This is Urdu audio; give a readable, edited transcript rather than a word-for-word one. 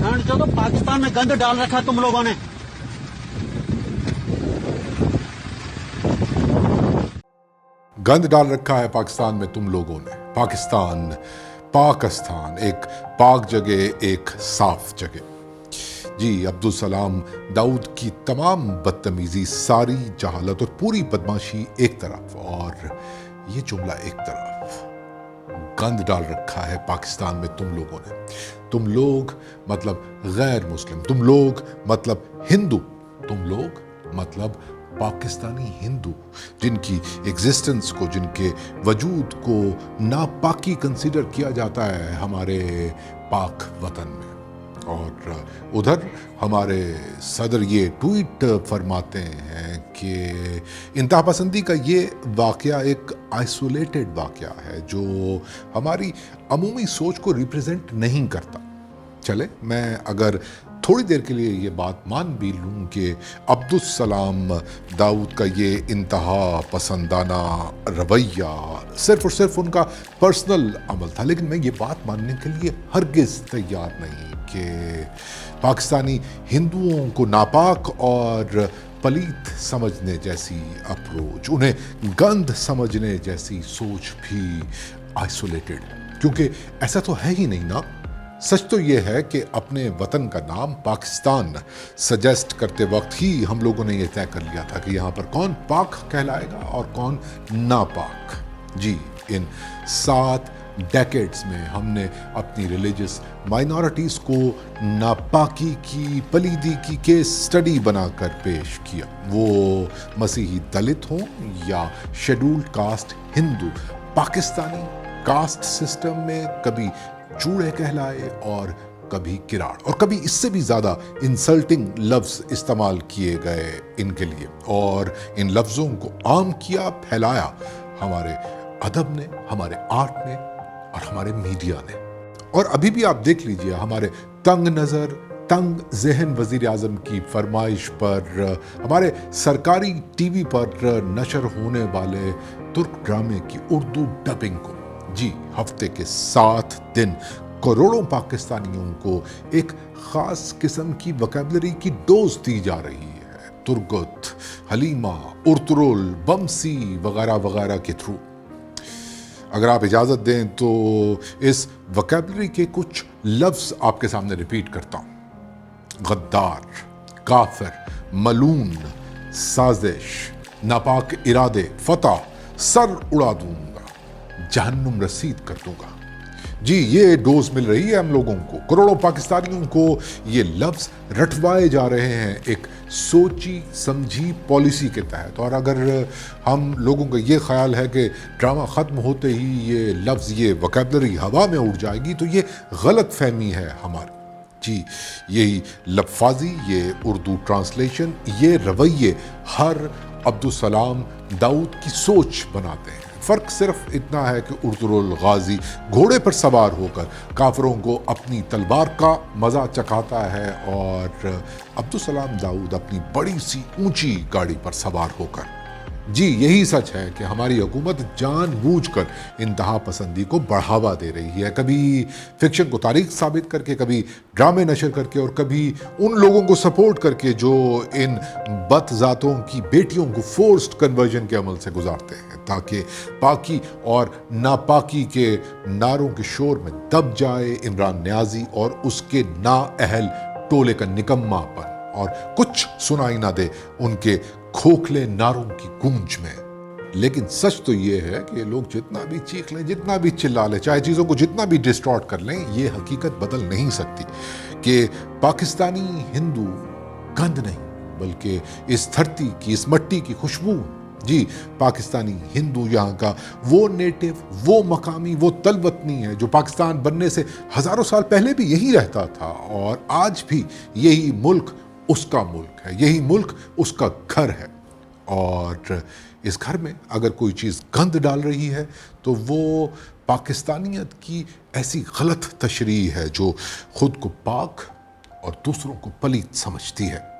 جو تو پاکستان میں گند ڈال رکھا تم لوگوں نے. گند ڈال رکھا ہے پاکستان میں تم لوگوں نے. پاکستان ایک پاک جگہ، ایک صاف جگہ. جی، عبدالسلام داؤد کی تمام بدتمیزی، ساری جہالت اور پوری بدماشی ایک طرف، اور یہ جملہ ایک طرف. گند ڈال رکھا ہے پاکستان میں تم لوگوں نے. تم لوگ مطلب غیر مسلم، تم لوگ مطلب ہندو، تم لوگ مطلب پاکستانی ہندو، جن کی ایگزسٹنس کو، جن کے وجود کو ناپاکی کنسیڈر کیا جاتا ہے ہمارے پاک وطن میں. اور ادھر ہمارے صدر یہ ٹویٹ فرماتے ہیں کہ انتہا پسندی کا یہ واقعہ ایک آئسولیٹڈ واقعہ ہے جو ہماری عمومی سوچ کو ریپریزنٹ نہیں کرتا. چلے، میں اگر تھوڑی دیر کے لیے یہ بات مان بھی لوں کہ عبدالسلام داؤد کا یہ انتہا پسندانہ رویہ صرف اور صرف ان کا پرسنل عمل تھا، لیکن میں یہ بات ماننے کے لیے ہرگز تیار نہیں کہ پاکستانی ہندوؤں کو ناپاک اور پلید سمجھنے جیسی اپروچ، انہیں گند سمجھنے جیسی سوچ بھی آئسولیٹڈ، کیونکہ ایسا تو ہے ہی نہیں نا. سچ تو یہ ہے کہ اپنے وطن کا نام پاکستان سجیسٹ کرتے وقت ہی ہم لوگوں نے یہ طے کر لیا تھا کہ یہاں پر کون پاک کہلائے گا اور کون ناپاک. جی، ان 7 ڈیکیڈز میں ہم نے اپنی ریلیجس مائنورٹیز کو ناپاکی کی، پلیدی کی کیس سٹڈی بنا کر پیش کیا. وہ مسیحی دلت ہوں یا شیڈولڈ کاسٹ ہندو، پاکستانی کاسٹ سسٹم میں کبھی چوڑے کہلائے اور کبھی کراڑ، اور کبھی اس سے بھی زیادہ انسلٹنگ لفظ استعمال کیے گئے ان کے لیے، اور ان لفظوں کو عام کیا، پھیلایا ہمارے ادب نے، ہمارے آرٹ نے اور ہمارے میڈیا نے. اور ابھی بھی آپ دیکھ لیجئے ہمارے تنگ نظر، تنگ ذہن وزیر اعظم کی فرمائش پر ہمارے سرکاری ٹی وی پر نشر ہونے والے ترک ڈرامے کی اردو ڈبنگ کو. جی، ہفتے کے 7 دن کروڑوں پاکستانیوں کو ایک خاص قسم کی وکیبلری کی ڈوز دی جا رہی ہے، ترگت، حلیمہ، ارترول، بمسی وغیرہ وغیرہ کے تھرو. اگر آپ اجازت دیں تو اس وکیبلری کے کچھ لفظ آپ کے سامنے ریپیٹ کرتا ہوں. غدار، کافر، ملون، سازش، ناپاک ارادے، فتح، سر اڑا دوں گا، جہنم رسید کر دوں گا. جی، یہ ڈوز مل رہی ہے ہم لوگوں کو، کروڑوں پاکستانیوں کو یہ لفظ رٹوائے جا رہے ہیں ایک سوچی سمجھی پالیسی کے تحت. اور اگر ہم لوگوں کا یہ خیال ہے کہ ڈرامہ ختم ہوتے ہی یہ لفظ، یہ وکیبلری ہوا میں اڑ جائے گی، تو یہ غلط فہمی ہے ہماری. جی، یہی لفاظی، یہ اردو ٹرانسلیشن، یہ رویے ہر عبدالسلام داؤد کی سوچ بناتے ہیں. فرق صرف اتنا ہے کہ ارطغرل غازی گھوڑے پر سوار ہو کر کافروں کو اپنی تلوار کا مزہ چکھاتا ہے، اور عبدالسلام داؤد اپنی بڑی سی اونچی گاڑی پر سوار ہو کر. جی، یہی سچ ہے کہ ہماری حکومت جان بوجھ کر انتہا پسندی کو بڑھاوا دے رہی ہے، کبھی فکشن کو تاریخ ثابت کر کے، کبھی ڈرامے نشر کر کے، اور کبھی ان لوگوں کو سپورٹ کر کے جو ان بد ذاتوں کی بیٹیوں کو فورسڈ کنورژن کے عمل سے گزارتے ہیں، تاکہ پاکی اور ناپاکی کے نعروں کے شور میں دب جائے عمران نیازی اور اس کے نااہل ٹولے کا نکما پن، اور کچھ سنائی نہ دے ان کے کھوکھلے نعروں کی گونج میں. لیکن سچ تو یہ ہے کہ لوگ جتنا بھی چیخ لیں، جتنا بھی چلا لیں، چاہے چیزوں کو جتنا بھی ڈسٹارٹ کر لیں، یہ حقیقت بدل نہیں سکتی کہ پاکستانی ہندو گند نہیں، بلکہ اس دھرتی کی، اس مٹی کی خوشبو. جی، پاکستانی ہندو یہاں کا وہ نیٹو، وہ مقامی، وہ تلوطنی ہے جو پاکستان بننے سے ہزاروں سال پہلے بھی یہی رہتا تھا، اور آج بھی یہی ملک اس کا ملک ہے، یہی ملک اس کا گھر ہے. اور اس گھر میں اگر کوئی چیز گند ڈال رہی ہے تو وہ پاکستانیت کی ایسی غلط تشریح ہے جو خود کو پاک اور دوسروں کو پلید سمجھتی ہے.